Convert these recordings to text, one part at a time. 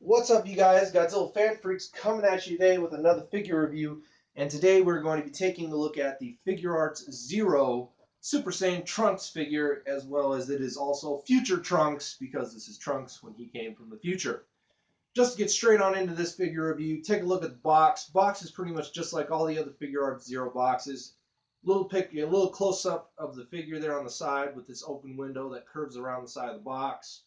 What's up, you guys? Godzilla Fan Freaks coming at you today with another figure review. And today we're going to be taking a look at the Figuarts Zero Super Saiyan Trunks figure, as well as it is also future Trunks, because this is Trunks when he came from the future. Just to get straight on into this figure review, take a look at the box. Box is pretty much just like all the other Figuarts Zero boxes. A little close-up of the figure there on the side with this open window that curves around the side of the box.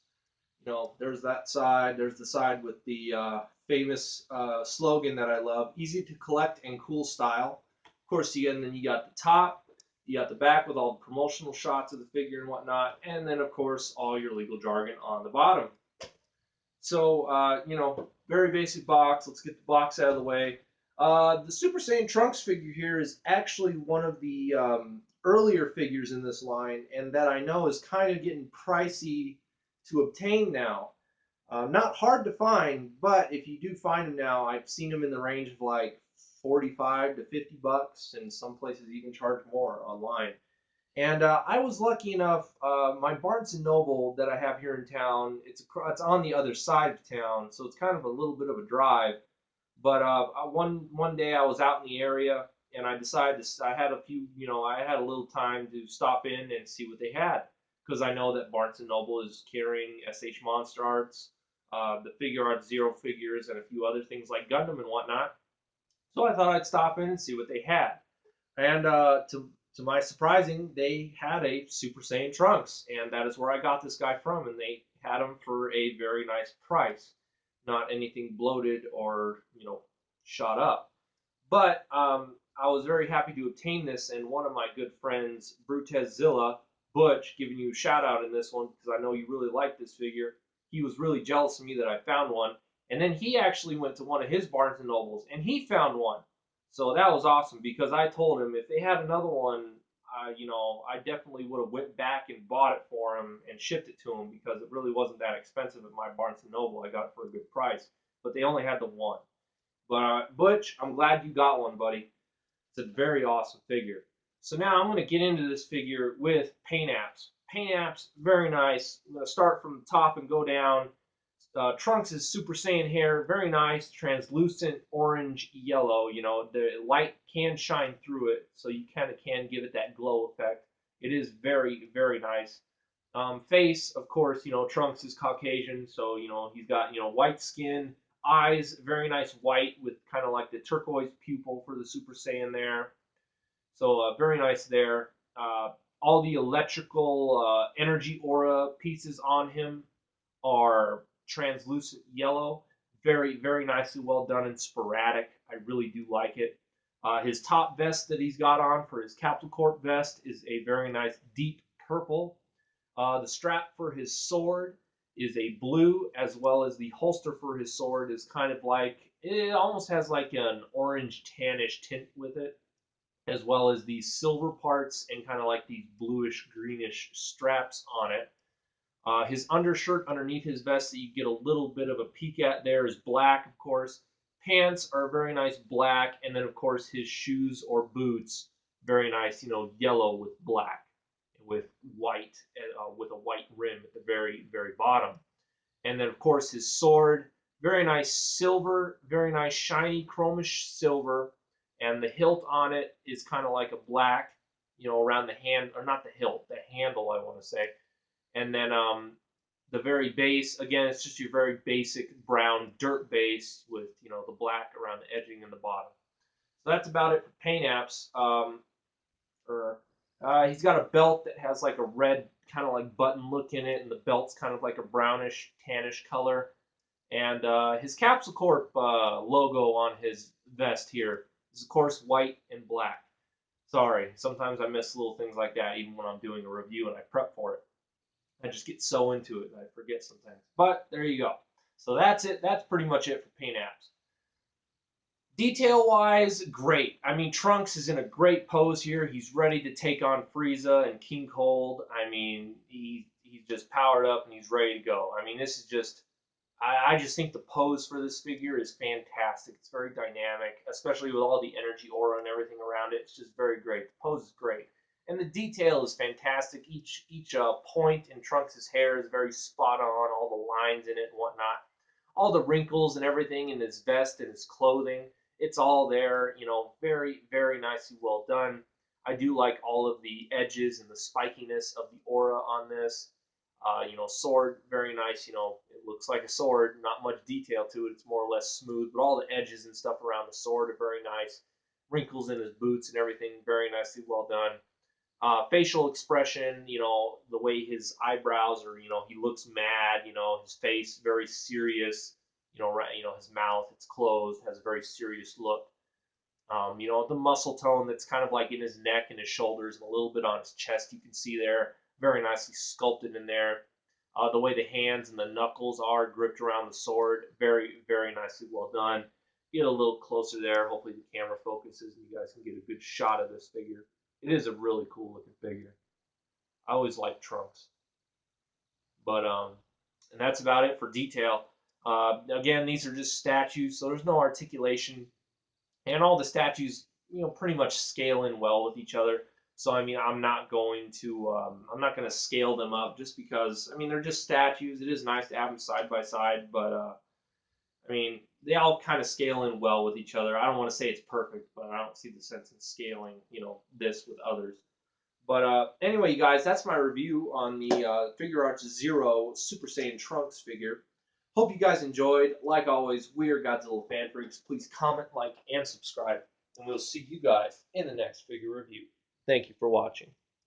There's that side. There's the side with the famous slogan that I love: "Easy to collect and cool style." Of course, and then you got the top, you got the back with all the promotional shots of the figure and whatnot, and then of course all your legal jargon on the bottom. So very basic box. Let's get the box out of the way. The Super Saiyan Trunks figure here is actually one of the earlier figures in this line, and that I know is kind of getting pricey to obtain now. Not hard to find, but if you do find them now, I've seen them in the range of like 45 to 50 bucks, and some places even charge more online. And I was lucky enough, my Barnes & Noble that I have here in town, it's on the other side of town, so it's kind of a little bit of a drive. But one day I was out in the area, and I decided I had I had a little time to stop in and see what they had, because I know that Barnes & Noble is carrying SH Monster Arts, the Figuarts Zero figures, and a few other things like Gundam and whatnot. So I thought I'd stop in and see what they had. And to my surprising, they had a Super Saiyan Trunks, and that is where I got this guy from, and they had him for a very nice price. Not anything bloated or, shot up. But I was very happy to obtain this, and one of my good friends, Brutezilla, Butch, giving you a shout out in this one because I know you really like this figure. He was really jealous of me that I found one, and then he actually went to one of his Barnes and Nobles and he found one. So that was awesome because I told him if they had another one, I definitely would have went back and bought it for him and shipped it to him because it really wasn't that expensive at my Barnes and Noble. I got it for a good price, but they only had the one. But Butch, I'm glad you got one, buddy. It's a very awesome figure. So now I'm going to get into this figure with paint apps. Paint apps, very nice. I'm going to start from the top and go down. Trunks is Super Saiyan hair, very nice, translucent orange yellow. The light can shine through it, so you kind of can give it that glow effect. It is very, very nice. Face, of course, Trunks is Caucasian, so he's got white skin, eyes, very nice white with kind of like the turquoise pupil for the Super Saiyan there. So very nice there. All the electrical energy aura pieces on him are translucent yellow. Very, very nicely well done and sporadic. I really do like it. His top vest that he's got on for his Capsule Corp vest is a very nice deep purple. The strap for his sword is a blue, as well as the holster for his sword is kind of like, it almost has like an orange tannish tint with it, as well as these silver parts and kind of like these bluish greenish straps on it. His undershirt underneath his vest that you get a little bit of a peek at there is black, of course. Pants are very nice black, and then of course his shoes or boots, very nice, yellow with black, with white, with a white rim at the very, very bottom. And then of course his sword, very nice silver, very nice shiny chromish silver, and the hilt on it is kind of like a black, around the hand, or not the hilt, the handle, I want to say. And then the very base, again, it's just your very basic brown dirt base with, the black around the edging and the bottom. So that's about it for paint apps. He's got a belt that has like a red kind of like button look in it, and the belt's kind of like a brownish, tannish color. And his Capsule Corp logo on his vest here is, of course, white and black. Sorry, sometimes I miss little things like that even when I'm doing a review and I prep for it. I just get so into it that I forget sometimes. But there you go. So that's it. That's pretty much it for paint apps. Detail-wise, great. I mean, Trunks is in a great pose here. He's ready to take on Frieza and King Cold. I mean, he's just powered up and he's ready to go. I mean, this is just, I just think the pose for this figure is fantastic. It's very dynamic, especially with all the energy aura and everything around it. It's just very great. The pose is great. And the detail is fantastic. Each point in Trunks' hair is very spot on, all the lines in it and whatnot. all the wrinkles and everything in his vest and his clothing. It's all there, you know, very, very nicely well done. I do like all of the edges and the spikiness of the aura on this. You know, sword, very nice. You know, it looks like a sword, not much detail to it. It's more or less smooth, but all the edges and stuff around the sword are very nice. Wrinkles in his boots and everything, very nicely well done. Facial expression, you know, the way his eyebrows are, you know, he looks mad, you know, his face very serious, right, his mouth, it's closed, has a very serious look. You know, the muscle tone that's kind of like in his neck and his shoulders and a little bit on his chest, you can see there, very nicely sculpted in there. The way the hands and the knuckles are gripped around the sword, very, very nicely well done. Get a little closer there. Hopefully the camera focuses and you guys can get a good shot of this figure. It is a really cool looking figure. I always like Trunks. But and that's about it for detail. Again, these are just statues, so there's no articulation, and all the statues, pretty much scale in well with each other. So I mean, I'm not going to scale them up just because I mean they're just statues. It is nice to have them side by side, but I mean they all kind of scale in well with each other. I don't want to say it's perfect, but I don't see the sense in scaling, this with others. But anyway, you guys, that's my review on the Figuarts Zero Super Saiyan Trunks figure. Hope you guys enjoyed. Like always, we are Godzilla fan freaks. Please comment, like, and subscribe. And we'll see you guys in the next figure review. Thank you for watching.